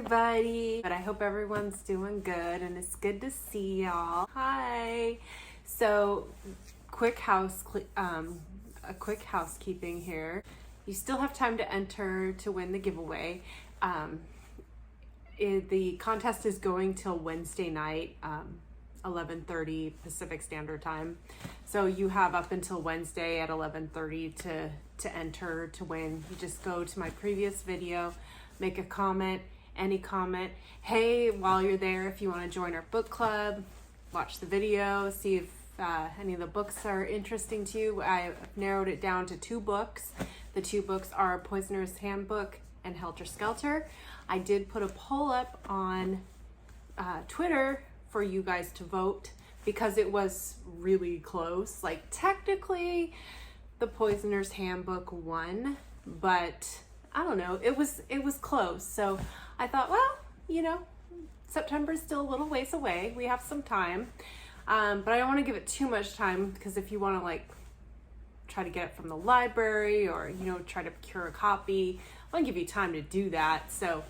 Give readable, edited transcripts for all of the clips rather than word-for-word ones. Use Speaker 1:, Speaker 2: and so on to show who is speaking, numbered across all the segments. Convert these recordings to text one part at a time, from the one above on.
Speaker 1: everybody. But I hope everyone's doing good and it's good to see y'all. Hi. So, quick housekeeping here. You still have time to enter to win the giveaway. The contest is going till Wednesday night, 11:30 Pacific Standard Time. So you have up until Wednesday at 11:30 to enter to win. You just go to my previous video, make a comment, any comment. Hey, while you're there, if you want to join our book club, watch the video, see if any of the books are interesting to you. I've narrowed it down to 2 books. The 2 books are Poisoner's Handbook and Helter Skelter. I did put a poll up on Twitter for you guys to vote because it was really close. Like, technically the Poisoner's Handbook won, but I don't know, it was close. So I thought, well, you know, September's still a little ways away. We have some time. But I don't want to give it too much time, because if you want to like try to get it from the library or, you know, try to procure a copy, I want to give you time to do that. So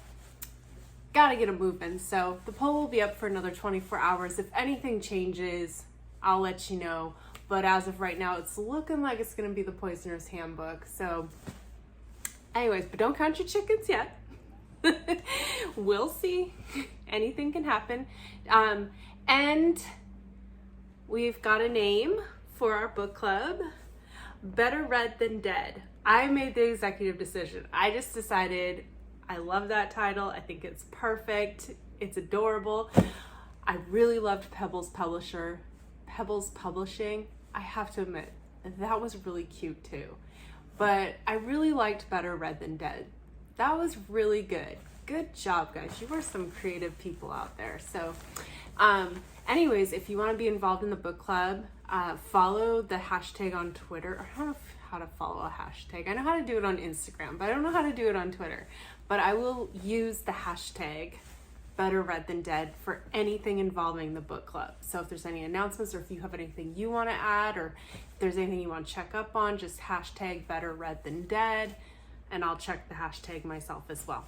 Speaker 1: gotta get it moving. So the poll will be up for another 24 hours. If anything changes, I'll let you know. But as of right now, it's looking like it's going to be the Poisoner's Handbook. So anyways, but don't count your chickens yet. We'll see. Anything can happen. And we've got a name for our book club, Better Read Than Dead. I made the executive decision. I just decided I love that title. I think it's perfect. It's adorable. I really loved Pebbles Publishing. I have to admit, that was really cute too. But I really liked Better Read Than Dead. That was really good. Good job, guys. You were some creative people out there. So, anyways, if you want to be involved in the book club, follow the hashtag on Twitter. I don't know how to follow a hashtag. I know how to do it on Instagram, but I don't know how to do it on Twitter. But I will use the hashtag Better Read Than Dead for anything involving the book club. So if there's any announcements, or if you have anything you want to add, or if there's anything you want to check up on, just hashtag Better Read Than Dead, and I'll check the hashtag myself as well.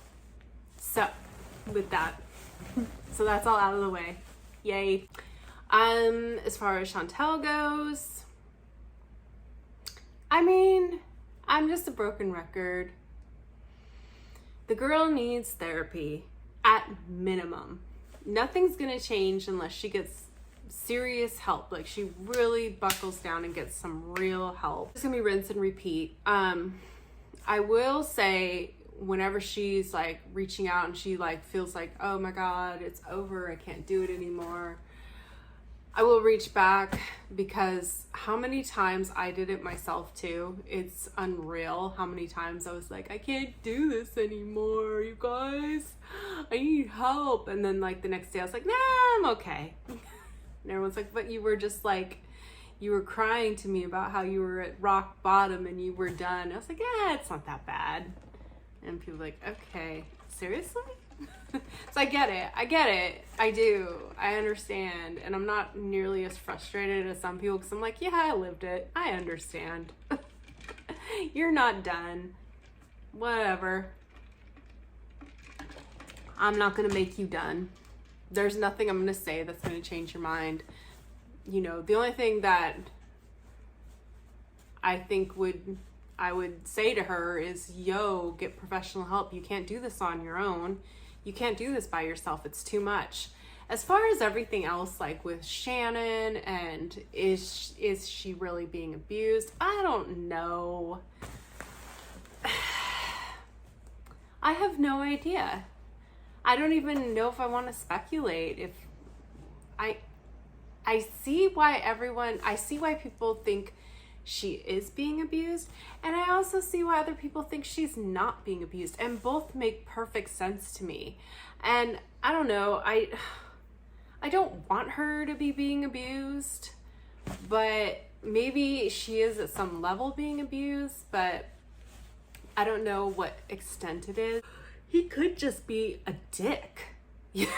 Speaker 1: So with that, so that's all out of the way. Yay. As far as Chantal goes, I mean, I'm just a broken record. The girl needs therapy at minimum. Nothing's gonna change unless she gets serious help. Like, she really buckles down and gets some real help. It's gonna be rinse and repeat. I will say, whenever she's like reaching out and she like feels like, oh my God, it's over, I can't do it anymore, I will reach back, because how many times I did it myself too. It's unreal how many times I was like, I can't do this anymore, you guys, I need help. And then like the next day I was like, nah, I'm okay. And everyone's like, but you were just like, you were crying to me about how you were at rock bottom and you were done. I was like, yeah, it's not that bad. And people are like, okay, seriously? So I get it. I do. I understand. And I'm not nearly as frustrated as some people, because I'm like, yeah, I lived it. I understand. You're not done. Whatever. I'm not going to make you done. There's nothing I'm going to say that's going to change your mind. You know, the only thing that I think I would say to her is, yo, get professional help. You can't do this on your own. You can't do this by yourself. It's too much. As far as everything else, like with Shannon, and is she really being abused? I don't know. I have no idea. I don't even know if I want to speculate. If I see why people think she is being abused, and I also see why other people think she's not being abused, and both make perfect sense to me. And I don't know, I don't want her to be being abused, but maybe she is at some level being abused, but I don't know what extent it is. He could just be a dick, you know?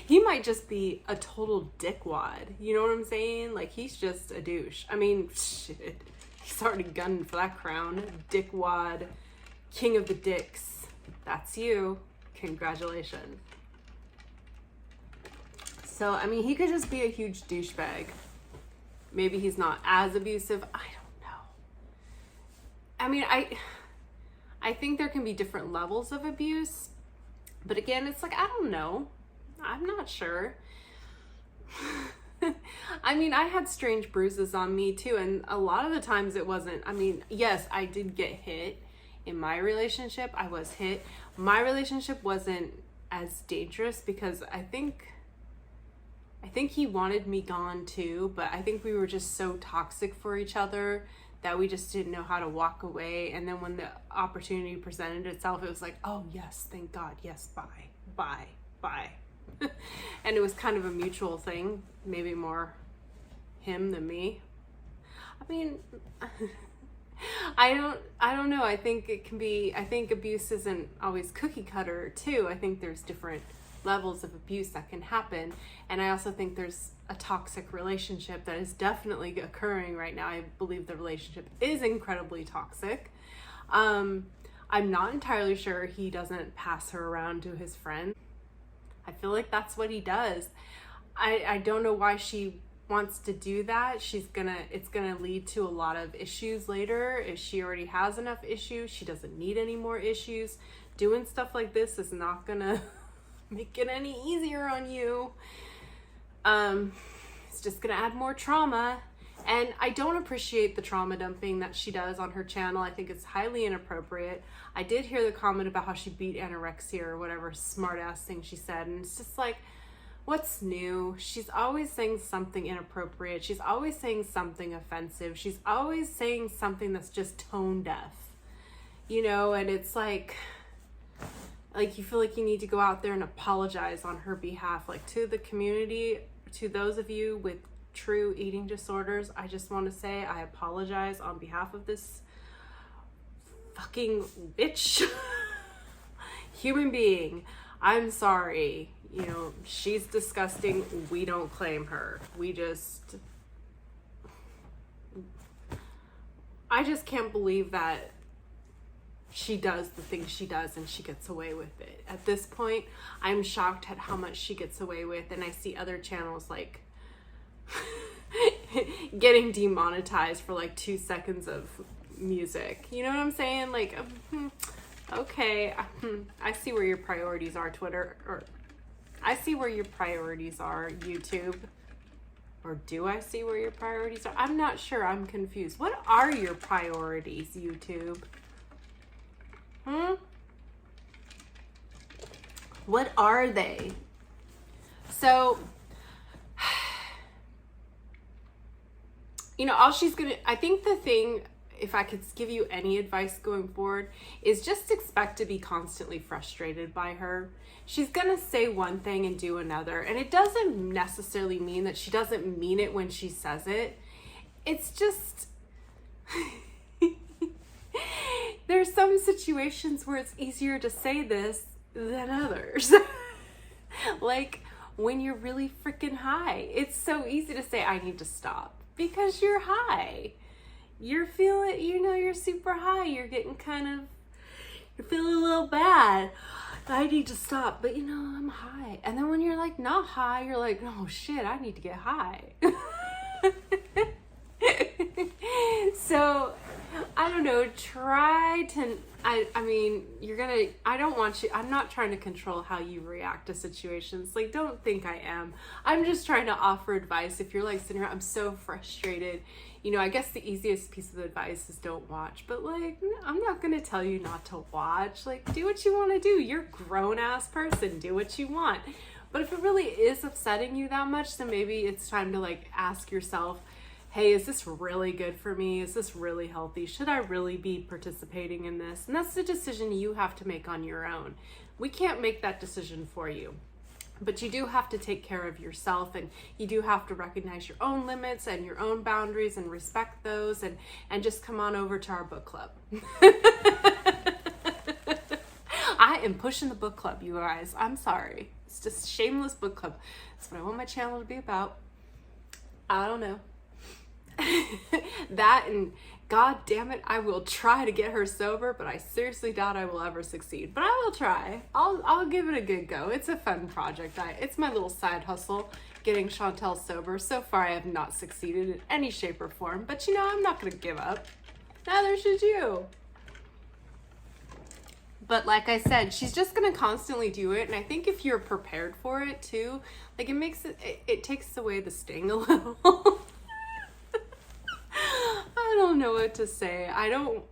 Speaker 1: He might just be a total dickwad. You know what I'm saying? Like, he's just a douche. I mean, shit. He's already gunning for that crown. Dickwad, king of the dicks. that's you. Congratulations. So, I mean, he could just be a huge douchebag. Maybe he's not as abusive. I don't know. I mean, I think there can be different levels of abuse. But again, it's like, I don't know. I'm not sure. I mean, I had strange bruises on me too. And a lot of the times it wasn't, I mean, yes, I did get hit. In my relationship, I was hit. My relationship wasn't as dangerous because I think he wanted me gone too, but I think we were just so toxic for each other that we just didn't know how to walk away. And then when the opportunity presented itself, it was like, oh yes, thank God, yes, bye. And it was kind of a mutual thing, maybe more him than me. I mean, I don't know. I think abuse isn't always cookie cutter too. I think there's different levels of abuse that can happen. And I also think there's a toxic relationship that is definitely occurring right now. I believe the relationship is incredibly toxic. I'm not entirely sure he doesn't pass her around to his friends. I feel like that's what he does. I don't know why she wants to do that. It's gonna lead to a lot of issues later. If she already has enough issues, she doesn't need any more issues. Doing stuff like this is not gonna make it any easier on you. It's just gonna add more trauma. And I don't appreciate the trauma dumping that she does on her channel. I think it's highly inappropriate. I did hear the comment about how she beat anorexia or whatever smart ass thing she said, and it's just like, what's new? She's always saying something inappropriate. She's always saying something offensive. She's always saying something that's just tone deaf, you know. And it's like you feel like you need to go out there and apologize on her behalf, like to the community, to those of you with true eating disorders. I just want to say I apologize on behalf of this fucking bitch human being. I'm sorry. You know, she's disgusting. We don't claim her. I just can't believe that she does the things she does and she gets away with it. At this point, I'm shocked at how much she gets away with, and I see other channels like getting demonetized for like 2 seconds of music. You know what I'm saying? Like, okay, I see where your priorities are, Twitter, or I see where your priorities are, YouTube. Or do I see where your priorities are? I'm not sure. I'm confused. What are your priorities, YouTube? What are they? So, you know, I think the thing, if I could give you any advice going forward, is just expect to be constantly frustrated by her. She's gonna say one thing and do another, and it doesn't necessarily mean that she doesn't mean it when she says it. It's just there's some situations where it's easier to say this than others. Like when you're really freaking high, it's so easy to say I need to stop because you're high. You're feeling, you know, you're super high. You're getting you're feeling a little bad. I need to stop, but you know, I'm high. And then when you're like not high, you're like, oh shit, I need to get high. So, I don't know, try to, I mean, I'm not trying to control how you react to situations. Like, don't think I am. I'm just trying to offer advice. If you're like sitting around, I'm so frustrated. You know, I guess the easiest piece of advice is don't watch, but like, I'm not going to tell you not to watch. Like, do what you want to do. You're a grown ass person. Do what you want. But if it really is upsetting you that much, then maybe it's time to like ask yourself, hey, is this really good for me? Is this really healthy? Should I really be participating in this? And that's the decision you have to make on your own. We can't make that decision for you. But you do have to take care of yourself, and you do have to recognize your own limits and your own boundaries and respect those, and just come on over to our book club. I am pushing the book club, you guys. I'm sorry. It's just shameless book club. That's what I want my channel to be about. I don't know. That and God damn it, I will try to get her sober, but I seriously doubt I will ever succeed. But I will try. I'll give it a good go. It's a fun project. It's my little side hustle, getting Chantal sober. So far, I have not succeeded in any shape or form, but you know, I'm not going to give up. Neither should you. But like I said, she's just going to constantly do it. And I think if you're prepared for it too, like it takes away the sting a little. I don't know what to say. I don't,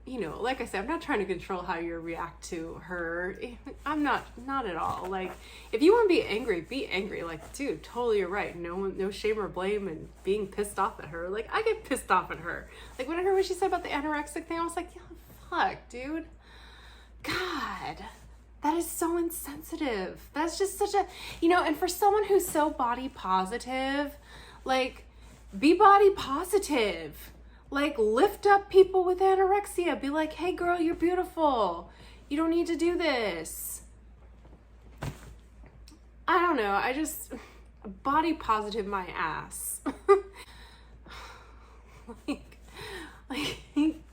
Speaker 1: like I said, I'm not trying to control how you react to her. I'm not at all. Like, if you want to be angry, be angry. Like, dude, totally you're right. No shame or blame in being pissed off at her. Like, I get pissed off at her. Like, when I heard what she said about the anorexic thing, I was like, yeah, fuck, dude. God, that is so insensitive. That's just such a, and for someone who's so body positive, like, be body positive. Like, lift up people with anorexia. Be like, hey girl, you're beautiful. You don't need to do this. I don't know. I just, body positive my ass. like,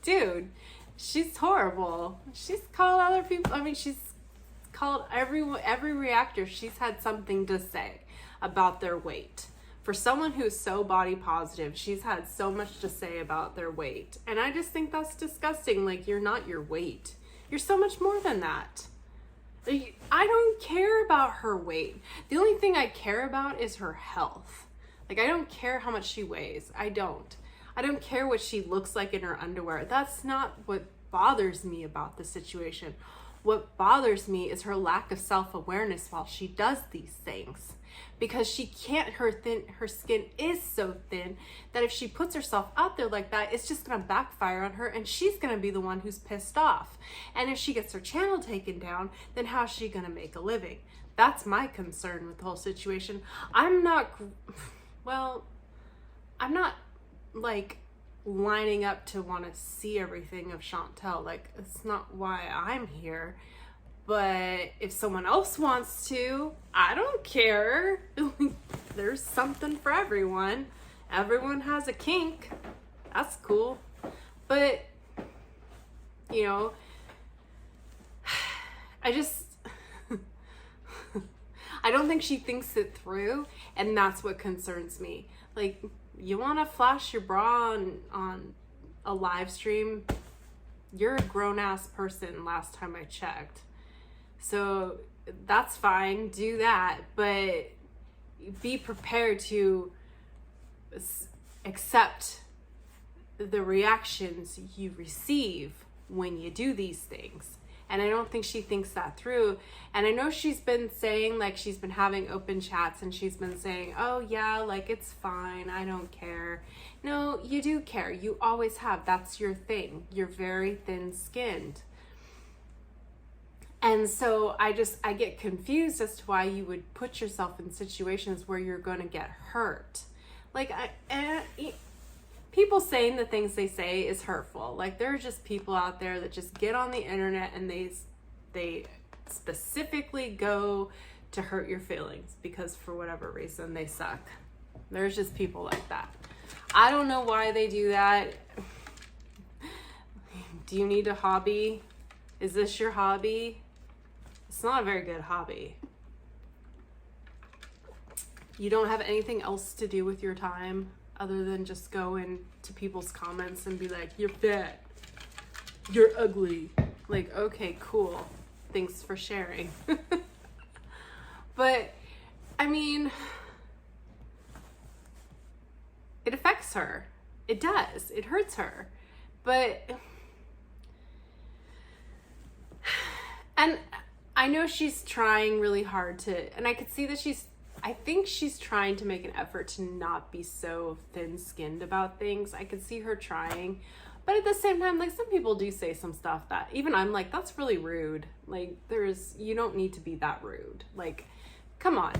Speaker 1: dude, she's horrible. She's called other people, she's called every reactor. She's had something to say about their weight. For someone who's so body positive, she's had so much to say about their weight. And I just think that's disgusting. Like, you're not your weight. You're so much more than that. Like, I don't care about her weight. The only thing I care about is her health. Like, I don't care how much she weighs. I don't care what she looks like in her underwear. That's not what bothers me about the situation. What bothers me is her lack of self-awareness while she does these things. Because she can't, her skin is so thin that if she puts herself out there like that, it's just gonna backfire on her and she's gonna be the one who's pissed off. And if she gets her channel taken down, then how's she gonna make a living? That's my concern with the whole situation. I'm not like lining up to want to see everything of Chantal. Like, it's not why I'm here. But if someone else wants to, I don't care. There's something for everyone. Everyone has a kink. That's cool. But, I don't think she thinks it through, and that's what concerns me. Like, you want to flash your bra on a live stream? You're a grown-ass person last time I checked. So that's fine, do that, but be prepared to accept the reactions you receive when you do these things. And I don't think she thinks that through. And I know she's been saying, like, she's been having open chats and she's been saying, oh yeah, like, it's fine, I don't care. No, you do care. You always have. That's your thing. You're very thin-skinned. And so I get confused as to why you would put yourself in situations where you're going to get hurt. Like, people saying the things they say is hurtful. Like, there are just people out there that just get on the internet and they specifically go to hurt your feelings because for whatever reason they suck. There's just people like that. I don't know why they do that. Do you need a hobby? Is this your hobby? It's not a very good hobby. You don't have anything else to do with your time other than just go into people's comments and be like, you're fat, you're ugly. Like, okay, cool. Thanks for sharing. But, I mean, it affects her. It does. It hurts her. But, and I know she's trying really hard to, and I could see that I think she's trying to make an effort to not be so thin-skinned about things. I could see her trying, but at the same time, like, some people do say some stuff that even I'm like, that's really rude. Like, you don't need to be that rude. Like, come on.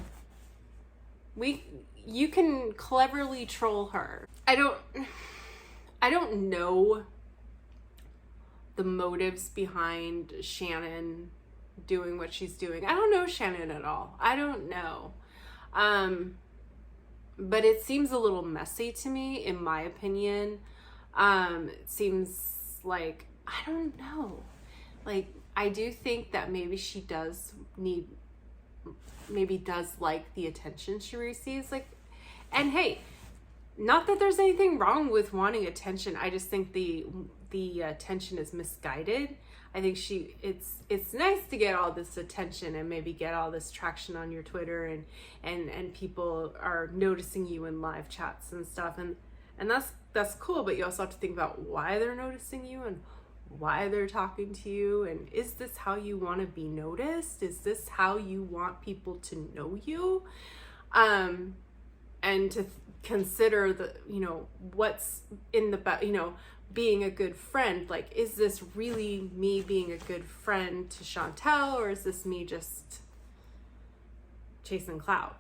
Speaker 1: You can cleverly troll her. I don't know the motives behind Shannon doing what she's doing. I don't know Shannon at all. I don't know. But it seems a little messy to me, in my opinion. It seems like, I don't know. Like, I do think that maybe she does like the attention she receives. Like, and hey, not that there's anything wrong with wanting attention. I just think the attention is misguided. I think it's nice to get all this attention and maybe get all this traction on your Twitter and people are noticing you in live chats and stuff, and that's cool, but you also have to think about why they're noticing you and why they're talking to you, and is this how you want to be noticed? Is this how you want people to know you? And to consider the, what's in the, being a good friend. Like, is this really me being a good friend to Chantal, or is this me just chasing clout?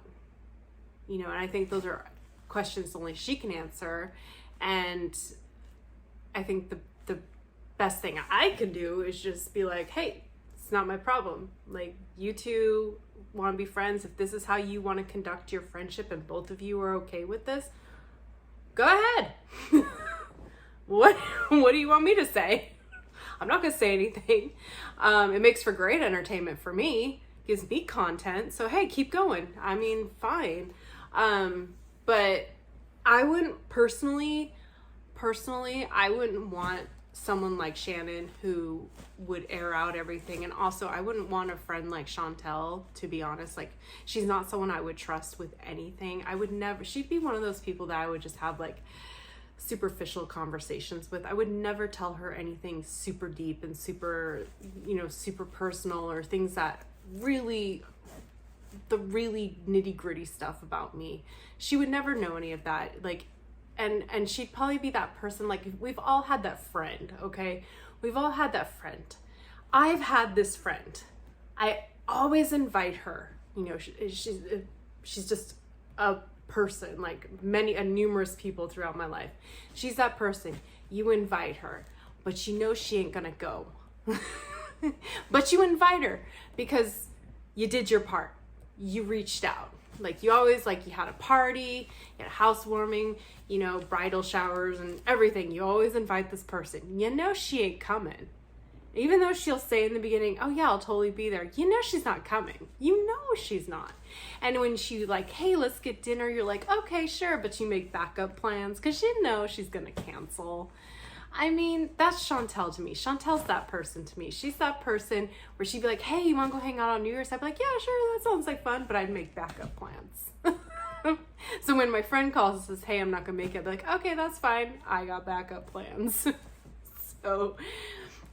Speaker 1: And I think those are questions only she can answer. And I think the best thing I can do is just be like, hey, it's not my problem. Like, you two want to be friends. If this is how you want to conduct your friendship and both of you are okay with this, go ahead. What do you want me to say? I'm not going to say anything. It makes for great entertainment for me. Gives me content. So, hey, keep going. I mean, fine. But I wouldn't personally, I wouldn't want someone like Shannon who would air out everything. And also, I wouldn't want a friend like Chantal, to be honest. Like, she's not someone I would trust with anything. She'd be one of those people that I would just have like superficial conversations with. I would never tell her anything super deep and super personal, or things that really, the really nitty gritty stuff about me. She would never know any of that. Like, and she'd probably be that person. Like, we've all had that friend, okay? We've all had that friend. I've had this friend. I always invite her. She's just a person, like numerous people throughout my life. She's that person. You invite her, but you know she ain't gonna go. But you invite her because you did your part. You reached out. Like, you always, like, you had a party, you had a housewarming, bridal showers and everything. You always invite this person. You know she ain't coming. Even though she'll say in the beginning, oh yeah, I'll totally be there. You know she's not coming. You know she's not. And when she like, hey, let's get dinner, you're like, okay, sure. But you make backup plans because you know she's going to cancel. I mean, that's Chantal to me. Chantal's that person to me. She's that person where she'd be like, hey, you want to go hang out on New Year's? I'd be like, yeah, sure, that sounds like fun. But I'd make backup plans. So when my friend calls and says, hey, I'm not going to make it, I'd be like, okay, that's fine. I got backup plans.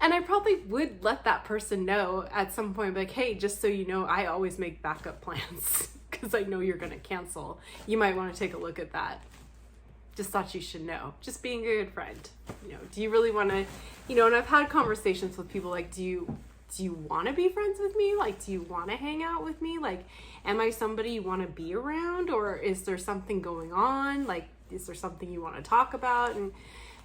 Speaker 1: And I probably would let that person know at some point, like, hey, just so you know, I always make backup plans because I know you're going to cancel. You might want to take a look at that. Just thought you should know. Just being a good friend. Do you really want to, and I've had conversations with people like, do you want to be friends with me? Like, do you want to hang out with me? Like, am I somebody you want to be around? Or is there something going on? Like, is there something you want to talk about? And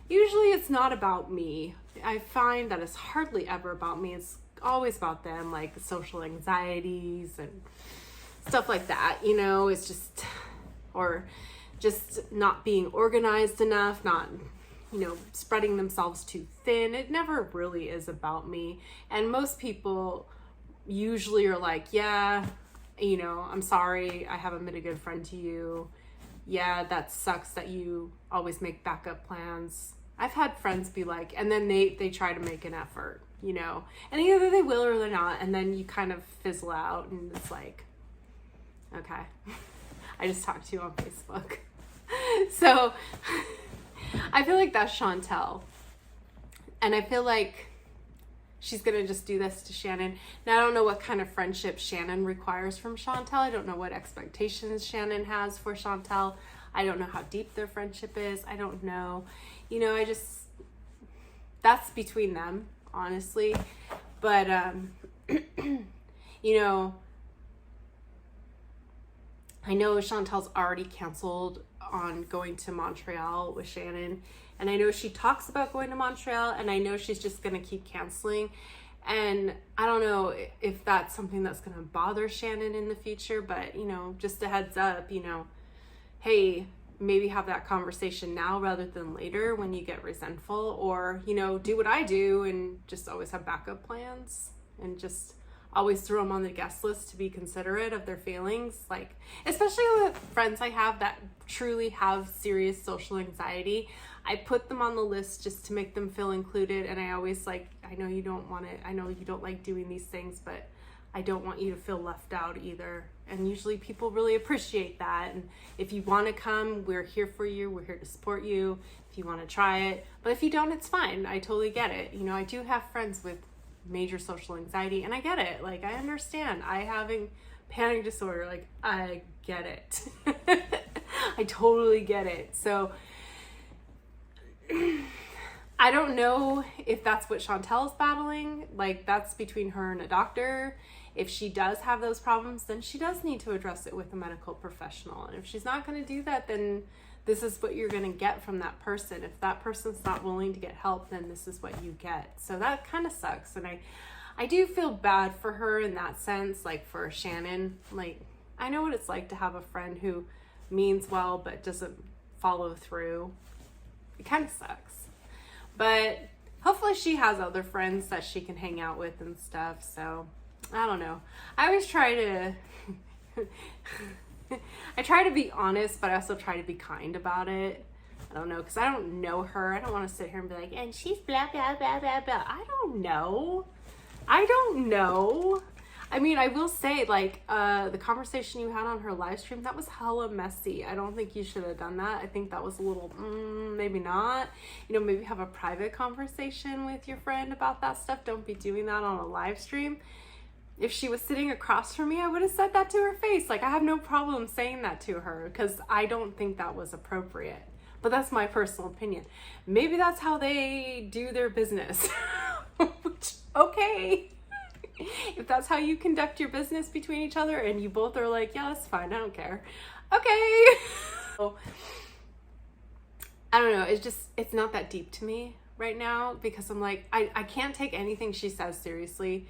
Speaker 1: usually it's not about me. I find that it's hardly ever about me. It's always about them, like social anxieties and stuff like that. It's just, or just not being organized enough, not, spreading themselves too thin. It never really is about me. And most people usually are like, yeah, I'm sorry, I haven't been a good friend to you. Yeah, that sucks that you always make backup plans. I've had friends be like, and then they try to make an effort, and either they will or they're not. And then you kind of fizzle out and it's like, okay, I just talked to you on Facebook. So I feel like that's Chantal. And I feel like she's going to just do this to Shannon. Now, I don't know what kind of friendship Shannon requires from Chantal. I don't know what expectations Shannon has for Chantal. I don't know how deep their friendship is. I don't know. That's between them, honestly. But, I know Chantal's already canceled on going to Montreal with Shannon. And I know she talks about going to Montreal, and I know she's just going to keep canceling. And I don't know if that's something that's going to bother Shannon in the future, but, just a heads up, hey, maybe have that conversation now rather than later when you get resentful, or, you know, do what I do and just always have backup plans and just always throw them on the guest list to be considerate of their feelings. Like, especially with friends I have that truly have serious social anxiety, I put them on the list just to make them feel included. And I always like, I know you don't want it. I know you don't like doing these things, but I don't want you to feel left out either. And usually people really appreciate that. And if you want to come, we're here for you. We're here to support you if you want to try it. But if you don't, it's fine. I totally get it. You know, I do have friends with major social anxiety, and I get it. Like, I understand. I having panic disorder, like, I get it. I totally get it. So I don't know if that's what Chantal's battling. Like, that's between her and a doctor. If she does have those problems, then she does need to address it with a medical professional. And if she's not going to do that, then this is what you're going to get from that person. If that person's not willing to get help, then this is what you get. So that kind of sucks. And I do feel bad for her in that sense, like for Shannon. Like, I know what it's like to have a friend who means well but doesn't follow through. It kind of sucks. But hopefully she has other friends that she can hang out with and stuff. So I don't know. I always try to I try to be honest, but I also try to be kind about it. I don't know, because I don't know her. I don't want to sit here and be like, and she's blah, blah, blah, blah, blah. I don't know. I mean, I will say, like, the conversation you had on her live stream, that was hella messy. I don't think you should have done that. I think that was a little, maybe not. You know, maybe have a private conversation with your friend about that stuff. Don't be doing that on a live stream. If she was sitting across from me, I would have said that to her face. Like, I have no problem saying that to her because I don't think that was appropriate. But that's my personal opinion. Maybe that's how they do their business. Which, okay. If that's how you conduct your business between each other and you both are like, yeah, that's fine, I don't care. Okay. So, I don't know. It's not that deep to me right now because I'm like, I can't take anything she says seriously.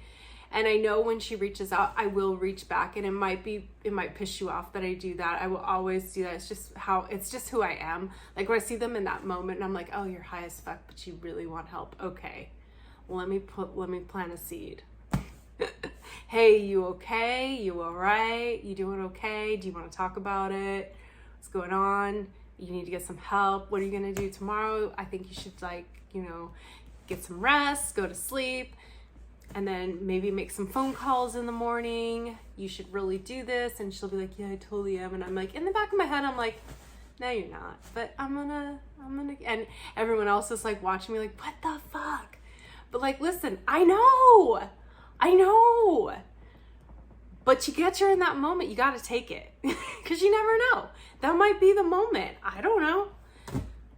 Speaker 1: And I know when she reaches out, I will reach back, and it might piss you off that I do that. I will always do that. It's just who I am. Like, when I see them in that moment and I'm like, oh, you're high as fuck, but you really want help. Okay. Well, let me plant a seed. Hey, you okay? You all right? You doing okay? Do you want to talk about it? What's going on? You need to get some help. What are you going to do tomorrow? I think you should, like, you know, get some rest, go to sleep. And then maybe make some phone calls in the morning. You should really do this. And she'll be like, yeah, I totally am. And I'm like, in the back of my head, I'm like, no, you're not. But I'm gonna, and everyone else is like watching me like, what the fuck? But like, listen, I know. But you get you in that moment, you got to take it. Because you never know. That might be the moment. I don't know.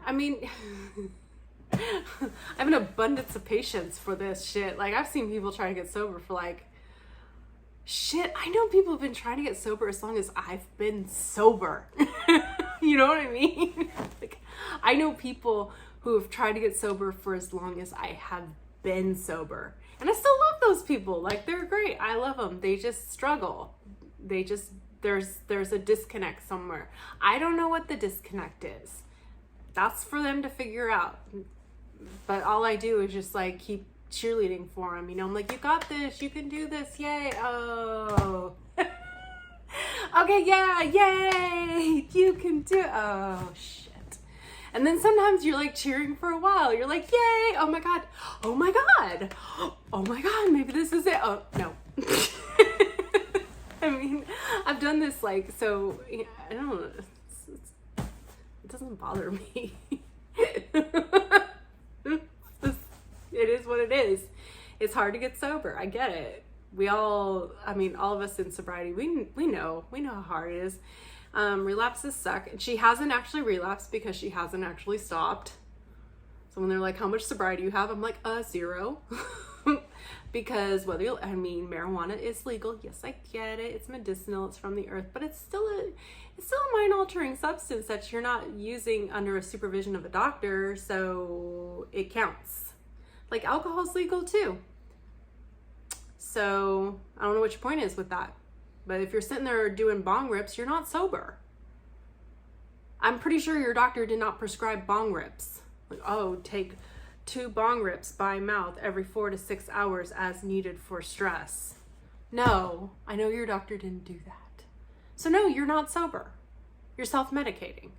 Speaker 1: I mean... I have an abundance of patience for this shit. Like, I've seen people try to get sober for like, shit, I know people have been trying to get sober as long as I've been sober. You know what I mean? Like, I know people who have tried to get sober for as long as I have been sober. And I still love those people. Like, they're great. I love them. They just struggle. There's a disconnect somewhere. I don't know what the disconnect is. That's for them to figure out. But all I do is just like keep cheerleading for them. You know, I'm like, you got this, you can do this, yay. Oh. Okay, yeah, yay, you can do, oh shit. And then sometimes you're like cheering for a while. You're like, yay, oh my God, oh my God, oh my God, maybe this is it. Oh, no. I mean, I've done this like, so, I don't know, it doesn't bother me. It is what it is. It's hard to get sober. I get it. All of us in sobriety, we know how hard it is. Relapses suck. And she hasn't actually relapsed because she hasn't actually stopped. So when they're like, how much sobriety you have? I'm like, 0. Because marijuana is legal. Yes, I get it. It's medicinal. It's from the earth, but it's still a mind-altering substance that you're not using under a supervision of a doctor, so it counts. Like, alcohol's legal too. So I don't know what your point is with that. But if you're sitting there doing bong rips, you're not sober. I'm pretty sure your doctor did not prescribe bong rips. Like, oh, take 2 bong rips by mouth every 4 to 6 hours as needed for stress. No, I know your doctor didn't do that. So no, you're not sober. You're self-medicating.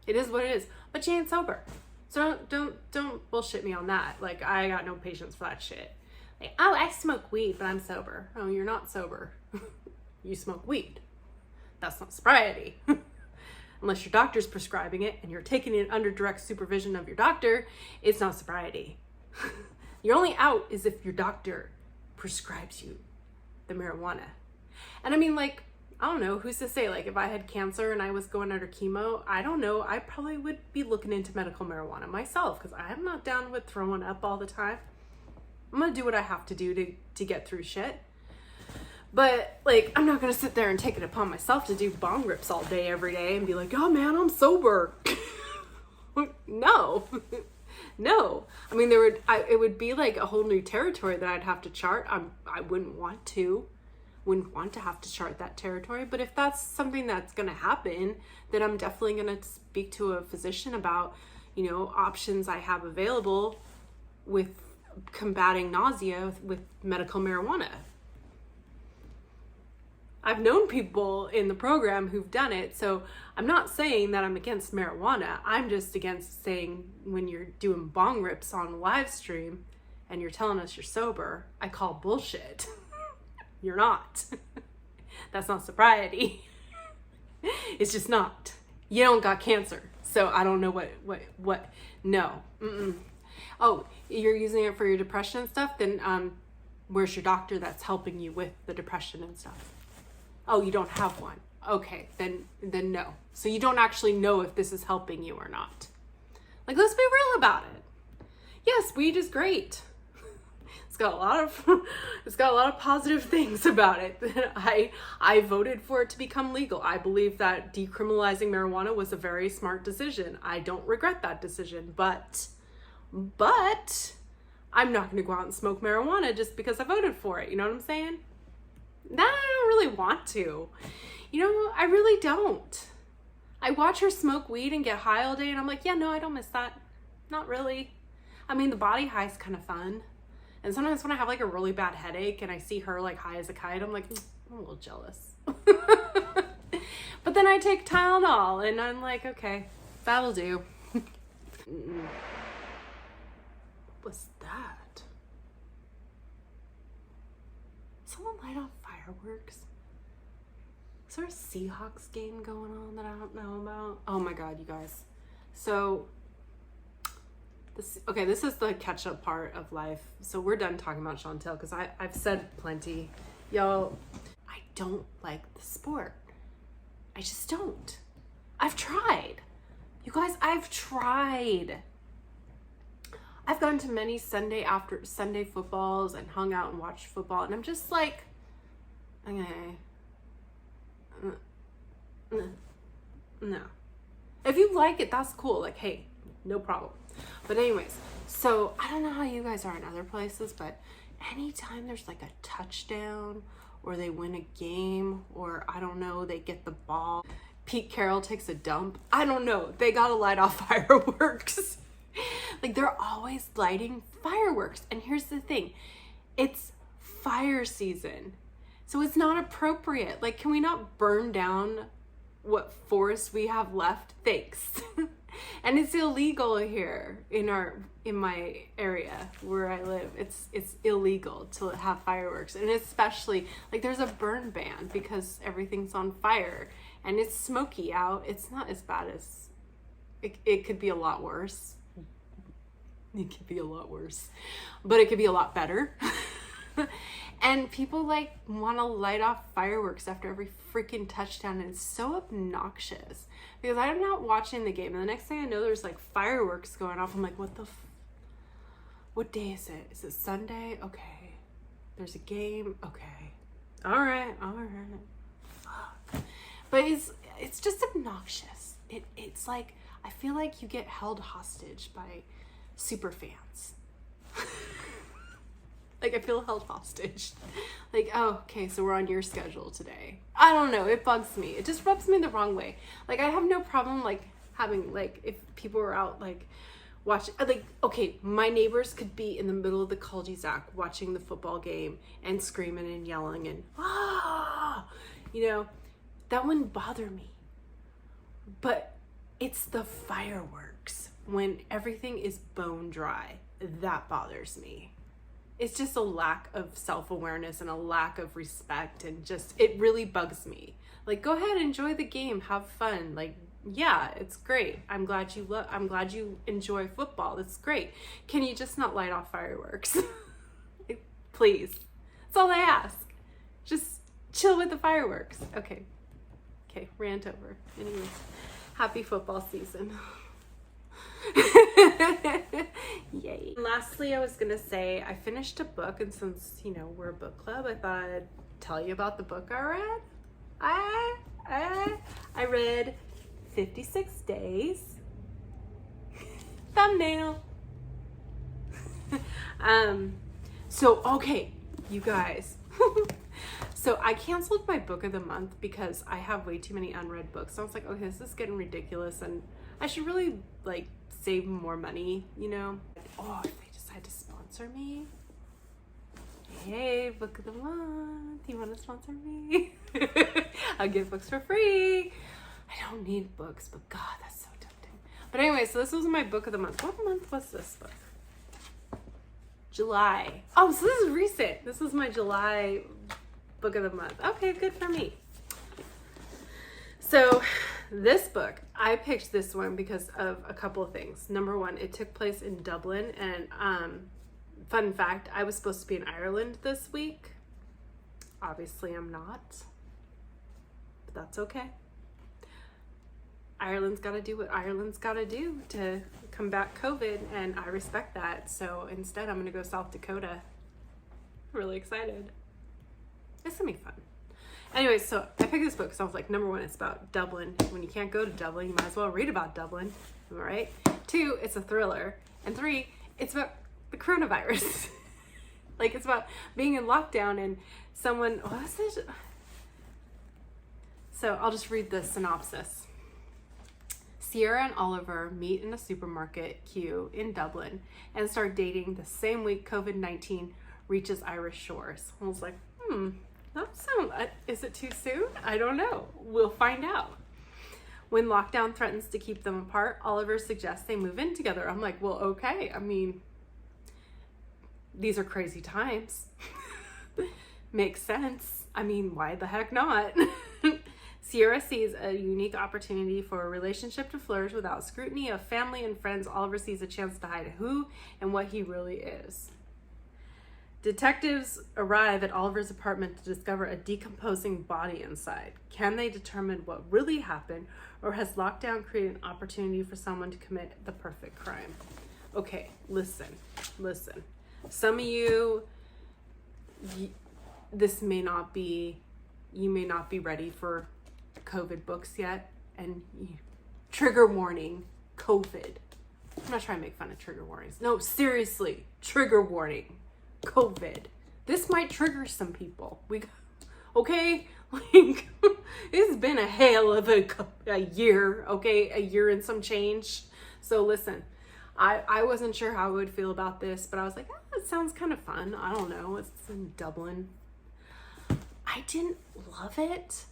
Speaker 1: It is what it is, but you ain't sober. So don't bullshit me on that. Like, I got no patience for that shit. Like, oh, I smoke weed, but I'm sober. Oh, you're not sober. You smoke weed. That's not sobriety. Unless your doctor's prescribing it and you're taking it under direct supervision of your doctor, it's not sobriety. You're only out is if your doctor prescribes you the marijuana. And I mean, like, I don't know, who's to say, like, if I had cancer and I was going under chemo, I don't know, I probably would be looking into medical marijuana myself, because I'm not down with throwing up all the time. I'm gonna do what I have to do to get through shit. But, like, I'm not gonna sit there and take it upon myself to do bong rips all day, every day, and be like, oh man, I'm sober. No. No. I mean, it would be like a whole new territory that I'd have to chart. I wouldn't want to have to chart that territory. But if that's something that's going to happen, then I'm definitely going to speak to a physician about, you know, options I have available with combating nausea with medical marijuana. I've known people in the program who've done it, so I'm not saying that I'm against marijuana. I'm just against saying when you're doing bong rips on live stream and you're telling us you're sober, I call bullshit. You're not. That's not sobriety. It's just not. You don't got cancer, so I don't know what. No. Mm-mm. Oh, you're using it for your depression and stuff? Then where's your doctor that's helping you with the depression and stuff? Oh, you don't have one. Okay, then no. So you don't actually know if this is helping you or not. Like, let's be real about it. Yes, weed is great. It's got a lot of positive things about it. I voted for it to become legal. I believe that decriminalizing marijuana was a very smart decision. I don't regret that decision, but I'm not going to go out and smoke marijuana just because I voted for it. You know what I'm saying? That I don't really want to. You know, I really don't. I watch her smoke weed and get high all day, and I'm like, yeah, no, I don't miss that. Not really. I mean, the body high is kind of fun. And sometimes when I have like a really bad headache and I see her like high as a kite, I'm like, I'm a little jealous. But then I take Tylenol and I'm like, okay, that'll do. What was that? Someone light off fireworks? Is there a Seahawks game going on that I don't know about? Oh my God, you guys. So, this is the catch-up part of life. So we're done talking about Chantal because I've said plenty. Y'all, I don't like the sport. I just don't. I've tried. You guys, I've tried. I've gone to many Sunday footballs and hung out and watched football, and I'm just like, okay. No. If you like it, that's cool. Like, hey, no problem. But anyways, so I don't know how you guys are in other places, but anytime there's like a touchdown or they win a game or I don't know, they get the ball, Pete Carroll takes a dump, I don't know, they gotta light off fireworks. Like, they're always lighting fireworks. And here's the thing, it's fire season. So it's not appropriate. Like, can we not burn down what forest we have left? Thanks. And it's illegal here in my area where I live. It's illegal to have fireworks, and especially like there's a burn ban because everything's on fire and it's smoky out. It's not as bad as it could be a lot worse. It could be a lot worse, but it could be a lot better. And people like want to light off fireworks after every freaking touchdown, and it's so obnoxious because I'm not watching the game, and the next thing I know there's like fireworks going off. I'm like, what day is it? Is it Sunday? Okay, there's a game. Okay, all right. Fuck. But it's just obnoxious. It's like I feel like you get held hostage by super fans. Like I feel held hostage. Like, oh, okay, so we're on your schedule today. I don't know, it bugs me. It just rubs me the wrong way. Like I have no problem like having like if people were out like watching, like, okay, my neighbors could be in the middle of the cul-de-sac watching the football game and screaming and yelling and you know, that wouldn't bother me. But it's the fireworks when everything is bone dry that bothers me. It's just a lack of self-awareness and a lack of respect, and just, it really bugs me. Like, go ahead, enjoy the game, have fun. Like, yeah, it's great. I'm glad you enjoy football. That's great. Can you just not light off fireworks? Please. That's all I ask. Just chill with the fireworks. Okay, rant over. Anyways, happy football season. Yay. And lastly, I was gonna say I finished a book, and since we're a book club, I thought I'd tell you about the book I read. I read 56 Days. Thumbnail. So okay, you guys. So I canceled my book of the month because I have way too many unread books. So I was like, okay, this is getting ridiculous, and I should really like save more money, Oh, if they decide to sponsor me. Hey, book of the month. You want to sponsor me? I'll give books for free. I don't need books, but God, that's so tempting. But anyway, so this was my book of the month. What month was this book? July. Oh, so this is recent. This is my July book of the month. Okay, good for me. So this book, I picked this one because of a couple of things. Number one, it took place in Dublin, and fun fact, I was supposed to be in Ireland this week. Obviously I'm not, but that's okay. Ireland's got to do what Ireland's got to do to combat COVID, and I respect that. So instead I'm going to go South Dakota. I'm really excited. It's going to be fun. Anyway, so I picked this book because I was like, number one, it's about Dublin. When you can't go to Dublin, you might as well read about Dublin. Am I right? 2, it's a thriller. And 3, it's about the coronavirus. Like, it's about being in lockdown and someone, what is this? So I'll just read the synopsis. Sierra and Oliver meet in a supermarket queue in Dublin and start dating the same week COVID-19 reaches Irish shores. I was like, is it too soon? I don't know. We'll find out. When lockdown threatens to keep them apart, Oliver suggests they move in together. I'm like, well, okay. I mean, these are crazy times. Makes sense. I mean, why the heck not? Sierra sees a unique opportunity for a relationship to flourish without scrutiny of family and friends. Oliver sees a chance to hide who and what he really is. Detectives arrive at Oliver's apartment to discover a decomposing body inside. Can they determine what really happened, or has lockdown created an opportunity for someone to commit the perfect crime? Okay, listen. Some of you, you may not be ready for COVID books yet, and trigger warning, COVID. I'm not trying to make fun of trigger warnings. No, seriously, trigger warning. COVID. This might trigger some people. Okay? Like, it's been a hell of a year, okay? A year and some change. So listen, I wasn't sure how I would feel about this, but I was like, it sounds kind of fun. I don't know. It's in Dublin. I didn't love it.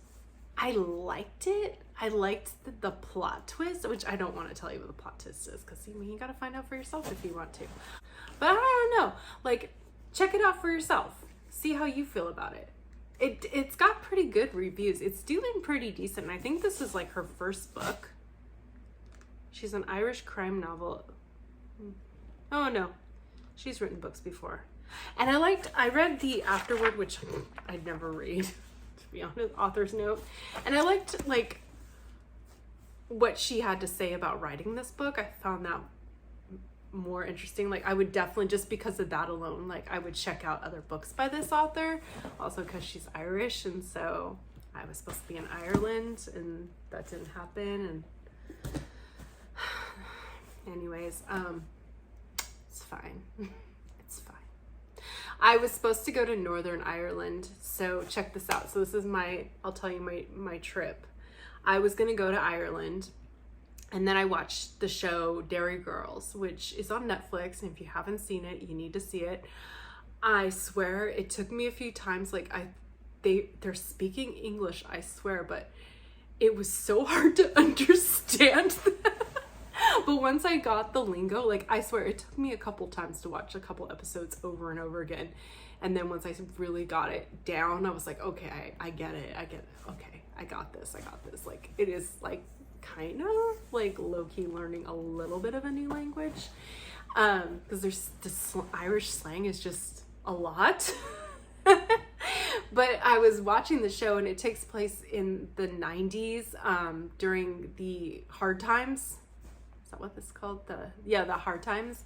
Speaker 1: I liked it. I liked the plot twist, which I don't want to tell you what the plot twist is, because you got to find out for yourself if you want to. But I don't know. Like, check it out for yourself. See how you feel about it. It's got pretty good reviews. It's doing pretty decent. And I think this is like her first book. She's an Irish crime novel. Oh no, she's written books before. And I read the afterword, which I'd never read, to be honest, author's note. And I liked like what she had to say about writing this book. I found that more interesting. Like, I would definitely, just because of that alone, like, I would check out other books by this author, also because she's Irish, and so I was supposed to be in Ireland, and that didn't happen. And anyways, it's fine. It's fine. I was supposed to go to Northern Ireland, so check this out. So this is I'll tell you my trip. I was gonna go to Ireland, and then I watched the show Dairy Girls, which is on Netflix, and if you haven't seen it, you need to see it. I swear it took me a few times, like they're speaking English, I swear, but it was so hard to understand them. But once I got the lingo, like I swear it took me a couple times to watch a couple episodes over and over again. And then once I really got it down, I was like, okay, I get it. Okay, I got this. Like it is like kind of like low-key learning a little bit of a new language. Because there's this Irish slang is just a lot. But I was watching the show, and it takes place in the 90s, during the hard times. Is that what this is called? The hard times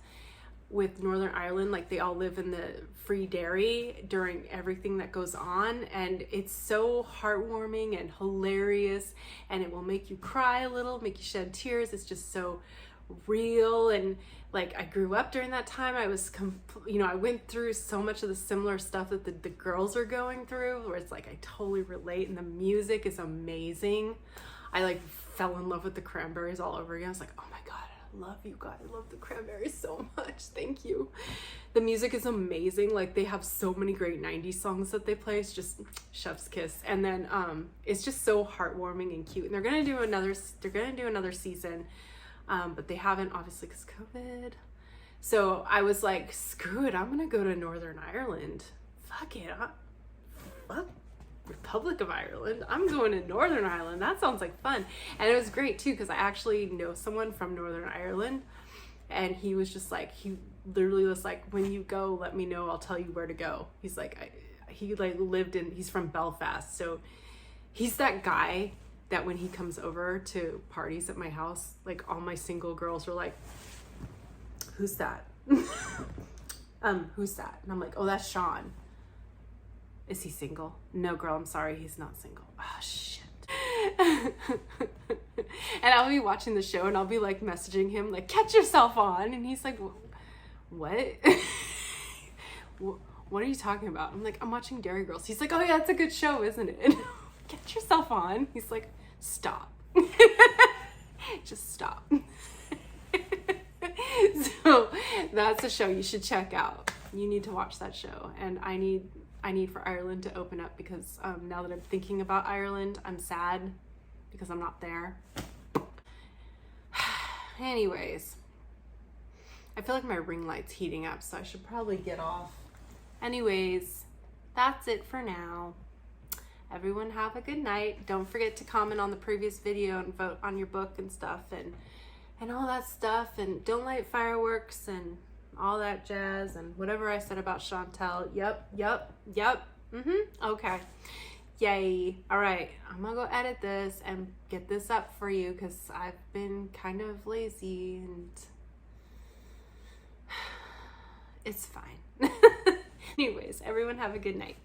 Speaker 1: with Northern Ireland. Like they all live in the free dairy during everything that goes on, and it's so heartwarming and hilarious, and it will make you cry a little, make you shed tears. It's just so real. And like I grew up during that time. I was I went through so much of the similar stuff that the girls are going through, where it's like I totally relate, and the music is amazing. I like fell in love with the Cranberries all over again. I was like, oh my god, I love you guys. I love the Cranberries so much. Thank you. The music is amazing. Like they have so many great 90s songs that they play. It's just chef's kiss. And then it's just so heartwarming and cute. And they're gonna do another season. But they haven't, obviously, because COVID. So I was like, screw it, I'm gonna go to Northern Ireland. Fuck it. Fuck Republic of Ireland. I'm going to Northern Ireland. That sounds like fun. And it was great too, because I actually know someone from Northern Ireland, and he was just like, he literally was like, when you go, let me know, I'll tell you where to go. He's like, he's from Belfast, so he's that guy that when he comes over to parties at my house, like all my single girls are like, who's that? Who's that? And I'm like, oh, that's Sean. Is he single? No, girl, I'm sorry, he's not single. Oh, shit. And I'll be watching the show, and I'll be like messaging him, like, catch yourself on. And he's like, what? What are you talking about? I'm like, I'm watching Dairy Girls. He's like, oh yeah, it's a good show, isn't it? Get yourself on. He's like, stop. Just stop. So that's a show you should check out. You need to watch that show. And I need for Ireland to open up, because now that I'm thinking about Ireland, I'm sad because I'm not there. Anyways, I feel like my ring light's heating up, so I should probably get off. Anyways, that's it for now. Everyone have a good night. Don't forget to comment on the previous video and vote on your book and stuff, and all that stuff, and don't light fireworks and all that jazz, and whatever I said about Chantal. Yep. Okay. Yay. All right, I'm gonna go edit this and get this up for you, because I've been kind of lazy, and it's fine. Anyways, everyone have a good night.